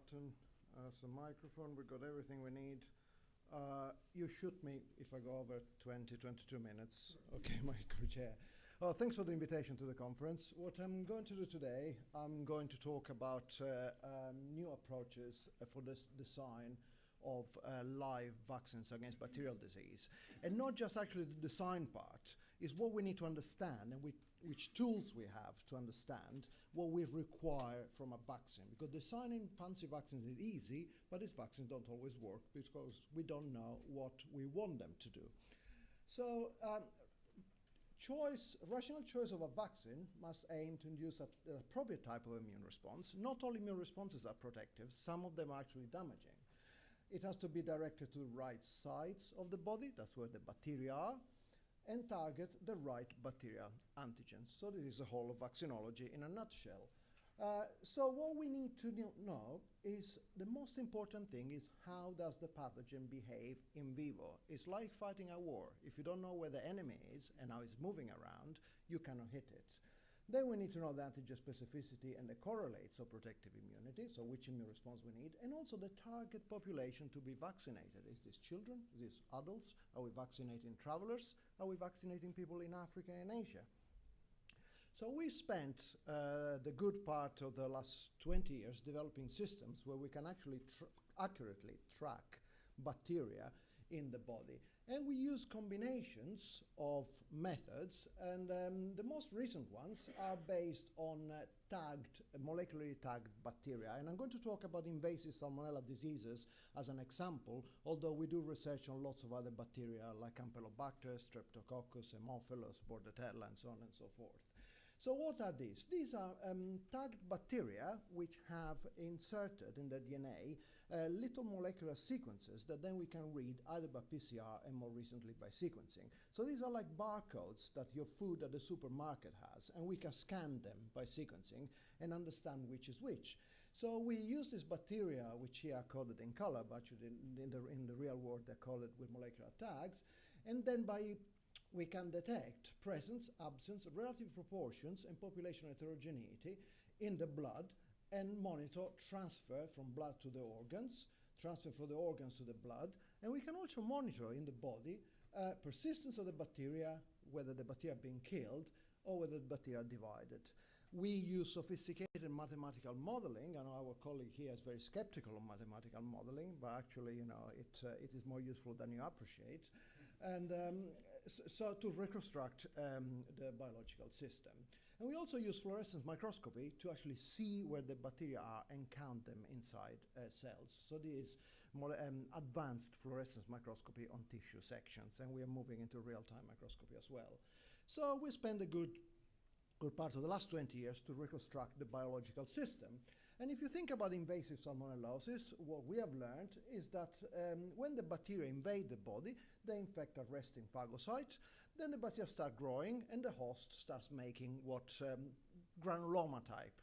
button as a microphone. We've got everything we need. You shoot me if I go over 22 minutes. Okay, my co-chair. Thanks for the invitation to the conference. What I'm going to do today, I'm going to talk about new approaches for this design of live vaccines against bacterial disease. And not just actually the design part, is what we need to understand and which tools we have to understand what we require from a vaccine. Because designing fancy vaccines is easy, but these vaccines don't always work because we don't know what we want them to do. So rational choice of a vaccine must aim to induce an appropriate type of immune response. Not all immune responses are protective, some of them are actually damaging. It has to be directed to the right sites of the body, that's where the bacteria are, and target the right bacterial antigens. So this is the whole of vaccinology in a nutshell. So what we need to know is the most important thing is how does the pathogen behave in vivo. It's like fighting a war. If you don't know where the enemy is and how it's moving around, you cannot hit it. Then we need to know the antigen specificity and the correlates of protective immunity, so which immune response we need, and also the target population to be vaccinated. Is this children? Is this adults? Are we vaccinating travelers? Are we vaccinating people in Africa and Asia? So we spent the good part of the last 20 years developing systems where we can actually accurately track bacteria in the body. And we use combinations of methods, and the most recent ones are based on molecularly tagged bacteria. And I'm going to talk about invasive salmonella diseases as an example, although we do research on lots of other bacteria like Campylobacter, Streptococcus, Haemophilus, Bordetella, and so on and so forth. So what are these? These are tagged bacteria which have inserted in their DNA little molecular sequences that then we can read either by PCR and more recently by sequencing. So these are like barcodes that your food at the supermarket has, and we can scan them by sequencing and understand which is which. So we use this bacteria, which here are coded in color, but in the real world they're coded with molecular tags, and then we can detect presence, absence, relative proportions, and population heterogeneity in the blood and monitor transfer from blood to the organs, transfer from the organs to the blood, and we can also monitor in the body persistence of the bacteria, whether the bacteria are being killed or whether the bacteria are divided. We use sophisticated mathematical modeling, and our colleague here is very skeptical of mathematical modeling, but actually, it is more useful than you appreciate. And so to reconstruct the biological system. And we also use fluorescence microscopy to actually see where the bacteria are and count them inside cells. So this is more advanced fluorescence microscopy on tissue sections, and we are moving into real-time microscopy as well. So we spend a good part of the last 20 years to reconstruct the biological system. And if you think about invasive salmonellosis, what we have learned is that when the bacteria invade the body, they infect a resting phagocyte, then the bacteria start growing and the host starts making what granuloma type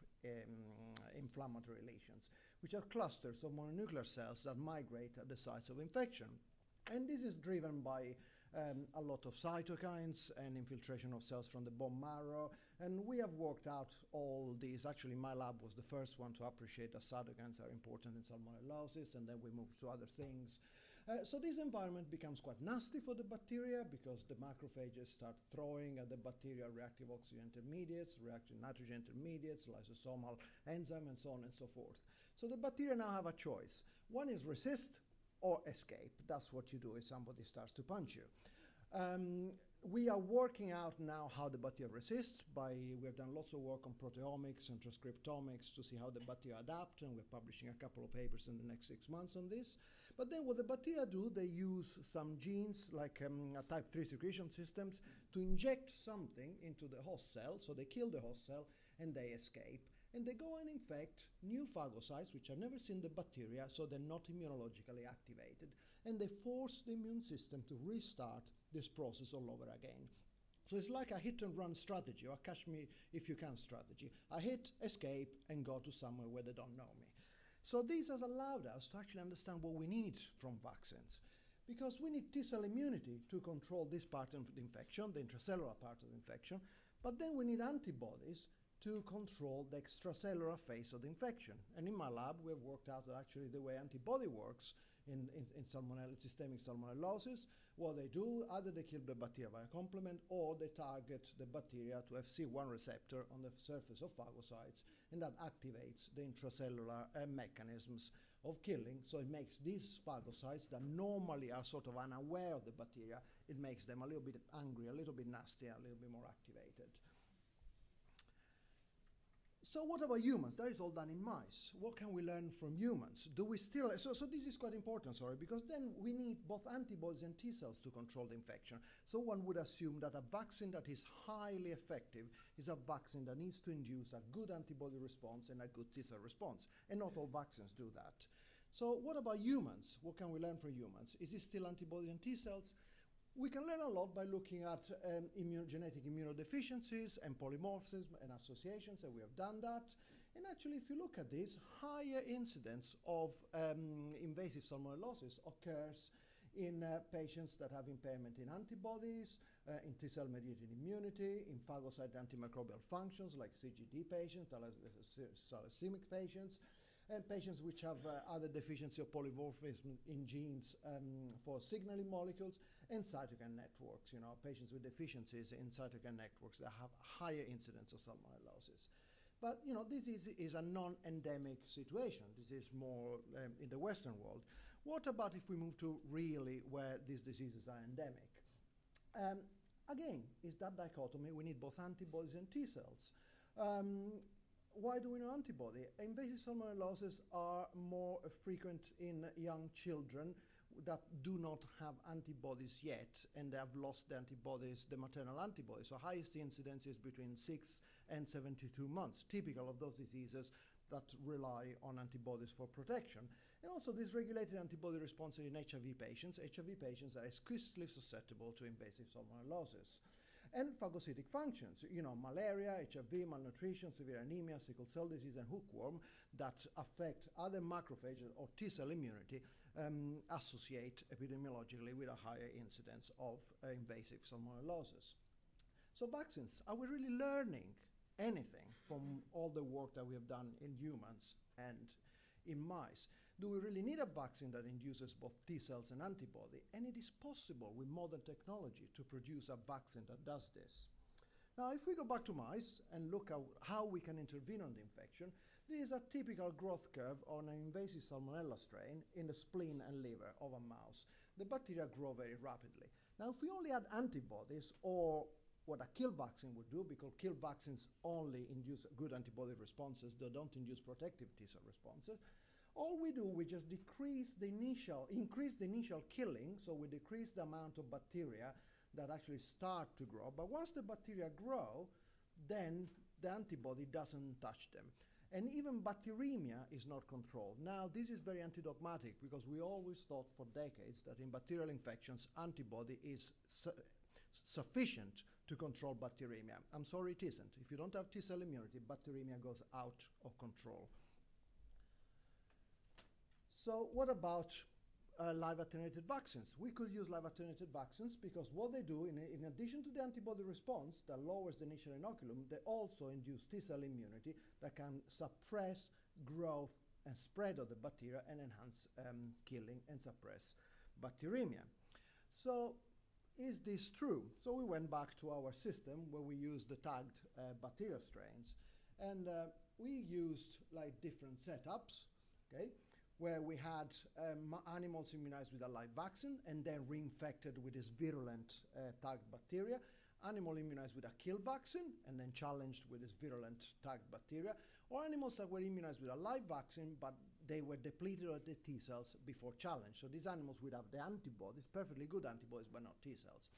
inflammatory lesions, which are clusters of mononuclear cells that migrate at the sites of infection. And this is driven by a lot of cytokines and infiltration of cells from the bone marrow. And we have worked out all these. Actually, my lab was the first one to appreciate that cytokines are important in salmonellosis, and then we moved to other things. So this environment becomes quite nasty for the bacteria because the macrophages start throwing at the bacteria reactive oxygen intermediates, reactive nitrogen intermediates, lysosomal enzyme, and so on and so forth. So the bacteria now have a choice. One is resist, or escape. That's what you do if somebody starts to punch you. We are working out now how the bacteria resist. We have done lots of work on proteomics and transcriptomics to see how the bacteria adapt, and we're publishing a couple of papers in the next 6 months on this. But then what the bacteria do, they use some genes like a type 3 secretion systems to inject something into the host cell, so they kill the host cell and they escape. And they go and infect new phagocytes, which have never seen the bacteria, so they're not immunologically activated. And they force the immune system to restart this process all over again. So it's like a hit-and-run strategy, or a catch-me-if-you-can strategy. I hit, escape, and go to somewhere where they don't know me. So this has allowed us to actually understand what we need from vaccines. Because we need T-cell immunity to control this part of the infection, the intracellular part of the infection, but then we need antibodies to control the extracellular phase of the infection. And in my lab, we've worked out that actually the way antibody works in systemic salmonellosis, what they do, either they kill the bacteria via complement or they target the bacteria to FC1 receptor on the surface of phagocytes, and that activates the intracellular mechanisms of killing. So it makes these phagocytes that normally are sort of unaware of the bacteria, it makes them a little bit angry, a little bit nasty, a little bit more activated. So what about humans? That is all done in mice. What can we learn from humans? Do we still, so this is quite important, sorry, because then we need both antibodies and T cells to control the infection. So one would assume that a vaccine that is highly effective is a vaccine that needs to induce a good antibody response and a good T cell response. And not all vaccines do that. So what about humans? What can we learn from humans? Is it still antibodies and T cells? We can learn a lot by looking at genetic immunodeficiencies and polymorphism and associations, and we have done that. And actually, if you look at this, higher incidence of invasive salmonellosis occurs in patients that have impairment in antibodies, in T-cell mediated immunity, in phagocyte antimicrobial functions like CGD patients, thalassaemic patients, and patients which have other deficiency of polymorphism in genes for signaling molecules, and cytokine networks, patients with deficiencies in cytokine networks that have higher incidence of salmonellosis. But, this is a non-endemic situation. This is more in the Western world. What about if we move to really where these diseases are endemic? Again, is that dichotomy. We need both antibodies and T cells. Why do we know antibody? Invasive salmonellosis are more frequent in young children that do not have antibodies yet, and they have lost the antibodies, the maternal antibodies. So highest incidence is between 6 and 72 months, typical of those diseases that rely on antibodies for protection. And also dysregulated antibody response in HIV patients. HIV patients are exclusively susceptible to invasive salmonellosis. And phagocytic functions, malaria, HIV, malnutrition, severe anemia, sickle cell disease, and hookworm that affect other macrophages or T-cell immunity associate epidemiologically with a higher incidence of invasive salmonellosis. So vaccines, are we really learning anything from all the work that we have done in humans and in mice? Do we really need a vaccine that induces both T cells and antibody? And it is possible with modern technology to produce a vaccine that does this. Now, if we go back to mice and look at how we can intervene on the infection, this is a typical growth curve on an invasive salmonella strain in the spleen and liver of a mouse. The bacteria grow very rapidly. Now, if we only had antibodies, or what a kill vaccine would do, because kill vaccines only induce good antibody responses, they don't induce protective T cell responses, all we do, we just increase the initial killing, so we decrease the amount of bacteria that actually start to grow. But once the bacteria grow, then the antibody doesn't touch them. And even bacteremia is not controlled. Now, this is very antidogmatic, because we always thought for decades that in bacterial infections, antibody is sufficient to control bacteremia. I'm sorry, it isn't. If you don't have T-cell immunity, bacteremia goes out of control. So what about live attenuated vaccines? We could use live attenuated vaccines because what they do, in addition to the antibody response that lowers the initial inoculum, they also induce T-cell immunity that can suppress growth and spread of the bacteria and enhance killing and suppress bacteremia. So is this true? So we went back to our system where we used the tagged bacterial strains, and we used like different setups, okay, where we had animals immunized with a live vaccine and then reinfected with this virulent tagged bacteria, animal immunized with a kill vaccine and then challenged with this virulent tagged bacteria, or animals that were immunized with a live vaccine but they were depleted of the T cells before challenge. So these animals would have the antibodies, perfectly good antibodies, but not T cells.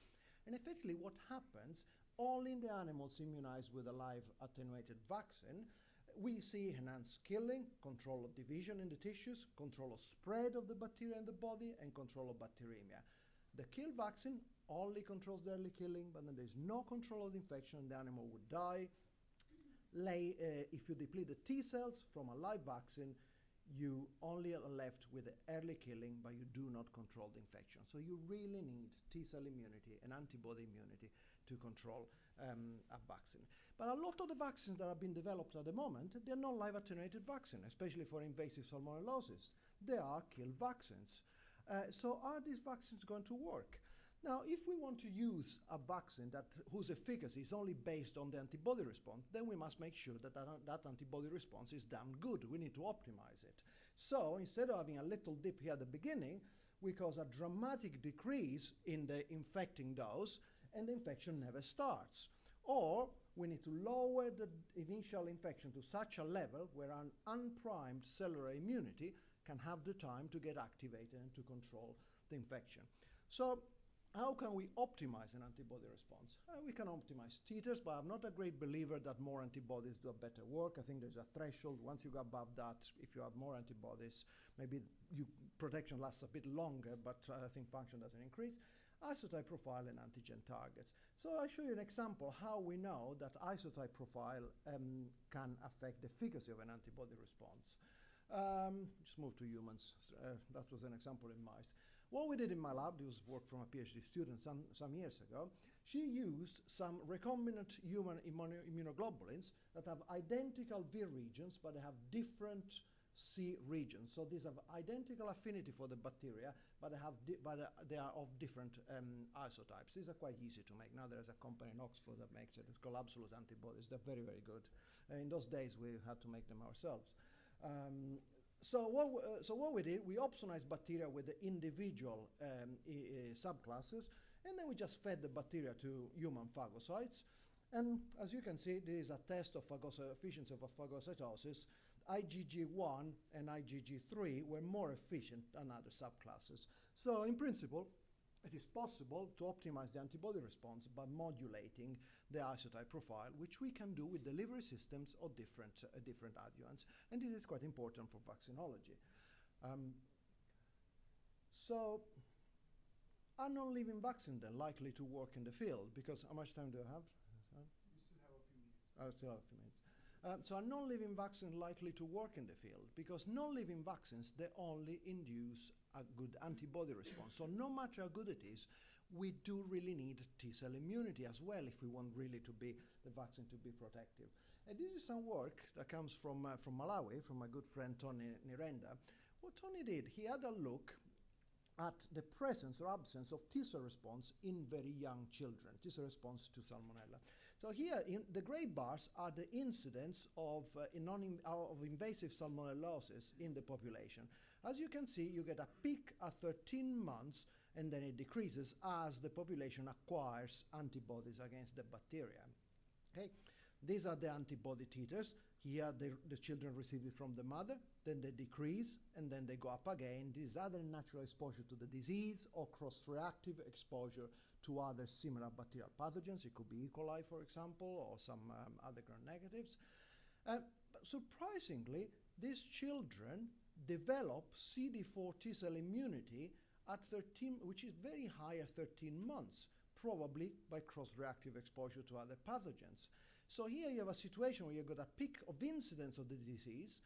And effectively what happens, only in the animals immunized with a live attenuated vaccine, we see enhanced killing, control of division in the tissues, control of spread of the bacteria in the body, and control of bacteremia. The kill vaccine only controls the early killing, but then there's no control of the infection, and the animal would die. If you deplete the T cells from a live vaccine, you only are left with the early killing, but you do not control the infection. So you really need T cell immunity and antibody immunity to control a vaccine. But a lot of the vaccines that have been developed at the moment, they're not live attenuated vaccine, especially for invasive salmonellosis. They are kill vaccines. So are these vaccines going to work? Now, if we want to use a vaccine whose efficacy is only based on the antibody response, then we must make sure that that antibody response is damn good. We need to optimize it. So instead of having a little dip here at the beginning, we cause a dramatic decrease in the infecting dose, and the infection never starts. Or we need to lower the initial infection to such a level where an unprimed cellular immunity can have the time to get activated and to control the infection. So how can we optimize an antibody response? We can optimize titers, but I'm not a great believer that more antibodies do a better work. I think there's a threshold. Once you go above that, if you have more antibodies, maybe protection lasts a bit longer, but I think function doesn't increase. Isotype profile and antigen targets. So I'll show you an example how we know that isotype profile can affect the efficacy of an antibody response. Just move to humans. That was an example in mice. What we did in my lab, this was work from a PhD student some years ago. She used some recombinant human immunoglobulins that have identical V regions, but they have different C regions. So these have identical affinity for the bacteria, but they are of different isotypes. These are quite easy to make. Now there's a company in Oxford that makes it. It's called Absolute Antibodies. They're very, very good. In those days, we had to make them ourselves. So what we did, we opsonized bacteria with the individual subclasses, and then we just fed the bacteria to human phagocytes. And as you can see, this is a test of efficiency of phagocytosis. IgG1 and IgG3 were more efficient than other subclasses. So in principle, it is possible to optimize the antibody response by modulating the isotype profile, which we can do with delivery systems of different adjuvants. And this is quite important for vaccinology. So are non-living vaccines then likely to work in the field? Because how much time do I have? You still have a few minutes. I still have a few minutes. So are non-living vaccines likely to work in the field? Because non-living vaccines, they only induce a good antibody response. So no matter how good it is, we do really need T-cell immunity as well if we want really to be the vaccine to be protective. And this is some work that comes from Malawi, from my good friend Tony Nirenda. What Tony did, he had a look at the presence or absence of T-cell response in very young children, T-cell response to Salmonella. So here, in the gray bars are the incidence of invasive salmonellosis in the population. As you can see, you get a peak at 13 months, and then it decreases as the population acquires antibodies against the bacteria. Okay? These are the antibody titers. Here, the children receive it from the mother, then they decrease, and then they go up again. This is either natural exposure to the disease or cross-reactive exposure to other similar bacterial pathogens. It could be E. coli, for example, or some other gram-negatives. But surprisingly, these children develop CD4 T-cell immunity at 13, which is very high at 13 months, probably by cross-reactive exposure to other pathogens. So here you have a situation where you've got a peak of incidence of the disease,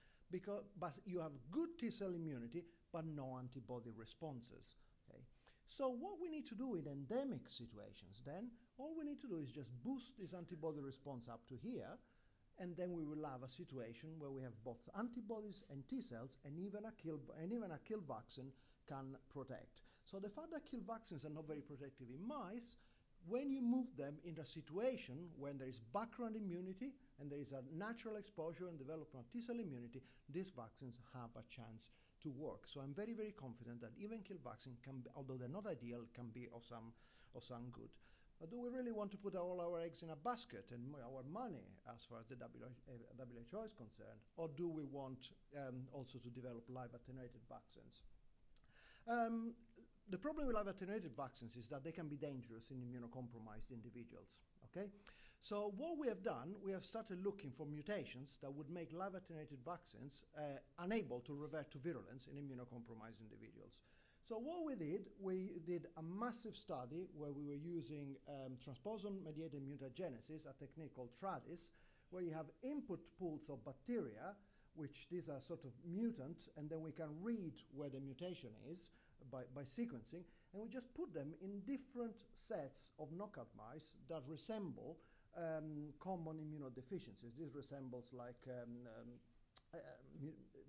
but you have good T-cell immunity, but no antibody responses. Okay? So what we need to do in endemic situations then, all we need to do is just boost this antibody response up to here, and then we will have a situation where we have both antibodies and T-cells, and even a kill vaccine can protect. So the fact that kill vaccines are not very protective in mice, when you move them in a situation when there is background immunity and there is a natural exposure and development of T-cell immunity, these vaccines have a chance to work. So I'm very, very confident that even kill vaccine can be, although they're not ideal, can be of some good. But do we really want to put all our eggs in a basket and our money as far as the WHO is concerned? Or do we want also to develop live attenuated vaccines? The problem with live attenuated vaccines is that they can be dangerous in immunocompromised individuals, okay? So what we have done, we have started looking for mutations that would make live attenuated vaccines unable to revert to virulence in immunocompromised individuals. So what we did a massive study where we were using transposon-mediated mutagenesis, a technique called TRADIS, where you have input pools of bacteria, which these are sort of mutants, and then we can read where the mutation is by sequencing, and we just put them in different sets of knockout mice that resemble common immunodeficiencies. This resembles like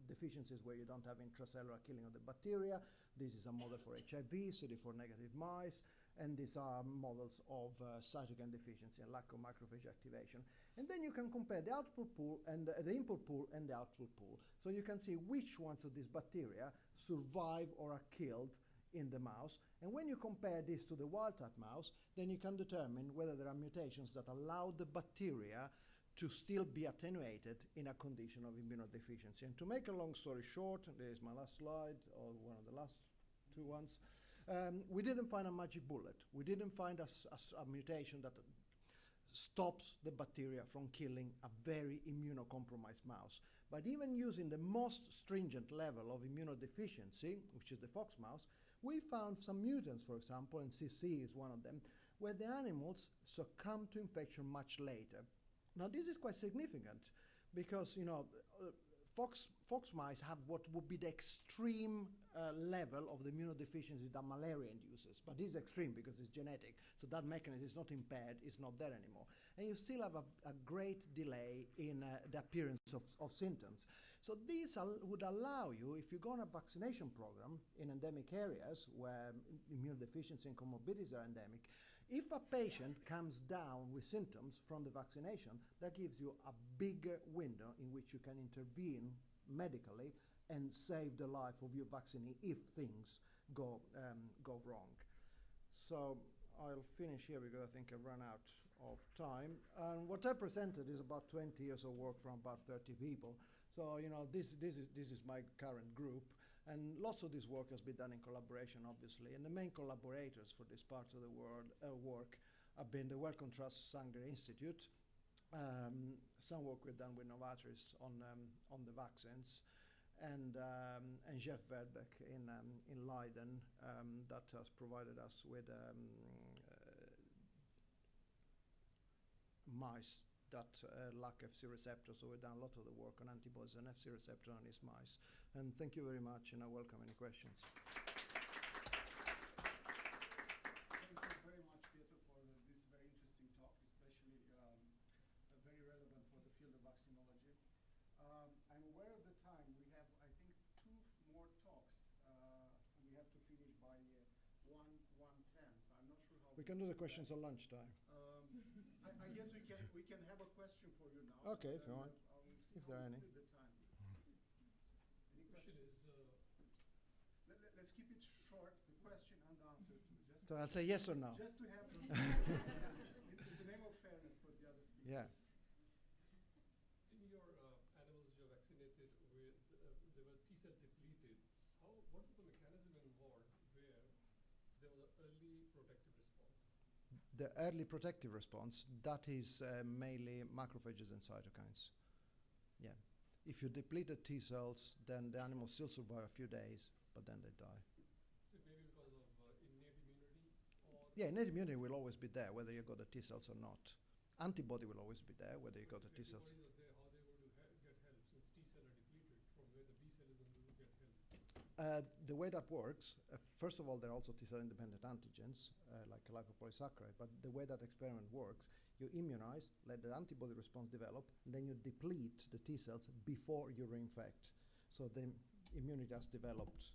deficiencies where you don't have intracellular killing of the bacteria. This is a model for HIV, CD4 negative mice, and these are models of cytokine deficiency and lack of macrophage activation. And then you can compare the output pool and the input pool and the output pool. So you can see which ones of these bacteria survive or are killed in the mouse. And when you compare this to the wild-type mouse, then you can determine whether there are mutations that allow the bacteria to still be attenuated in a condition of immunodeficiency. And to make a long story short, there is my last slide, or one of the last two ones, we didn't find a magic bullet. We didn't find a mutation that stops the bacteria from killing a very immunocompromised mouse. But even using the most stringent level of immunodeficiency, which is the fox mouse, we found some mutants, for example, and CC is one of them, where the animals succumb to infection much later. Now, this is quite significant because, fox mice have what would be the extreme level of the immunodeficiency that malaria induces. But this is extreme because it's genetic. So that mechanism is not impaired, it's not there anymore. And you still have a great delay in the appearance of symptoms. So these would allow you, if you go on a vaccination program in endemic areas where immunodeficiency and comorbidities are endemic, if a patient comes down with symptoms from the vaccination, that gives you a bigger window in which you can intervene medically and save the life of your vaccinee if things go wrong. So I'll finish here because I think I've run out of time. And what I presented is about 20 years of work from about 30 people. So this is my current group. And lots of this work has been done in collaboration, obviously. And the main collaborators for this part of the world work have been the Wellcome Trust Sanger Institute. Some work we've done with Novartis on the vaccines, and Jeff Verbeek in Leiden that has provided us with mice that lack FC receptors. So we've done a lot of the work on antibodies and FC receptor on these mice. And thank you very much, and I welcome any questions. Thank you very much, Pietro, for this very interesting talk, especially very relevant for the field of vaccinology. I'm aware of the time. We have, I think, 2 more talks. We have to finish by 1:10. So I'm not sure how. We can do the questions at lunchtime. I guess we can have a question for you now. Okay, if you want, if there are any. The time. Any questions? Let's keep it short. The question and answer too. So I'll say yes or no. Just to have in the name of fairness for the other speakers. Yeah. In your animals you vaccinated with, they were T-cell depleted. What was the mechanism involved where there was an early protective response? The early protective response, that is mainly macrophages and cytokines. Yeah. If you deplete the T cells, then the animals still survive a few days, but then they die. So maybe because of innate immunity? Or Yeah, innate immunity will always be there, whether you got the T cells or not. Antibody will always be there, whether you got the T cells. Antibodies are there, how they going to get help since T cell are depleted from where the B cell is going to get help? The way that works, first of all, there are also T cell independent antigens, like a lipopolysaccharide, but the way that experiment works, you immunize, let the antibody response develop, and then you deplete the T cells before you reinfect. So the immunity has developed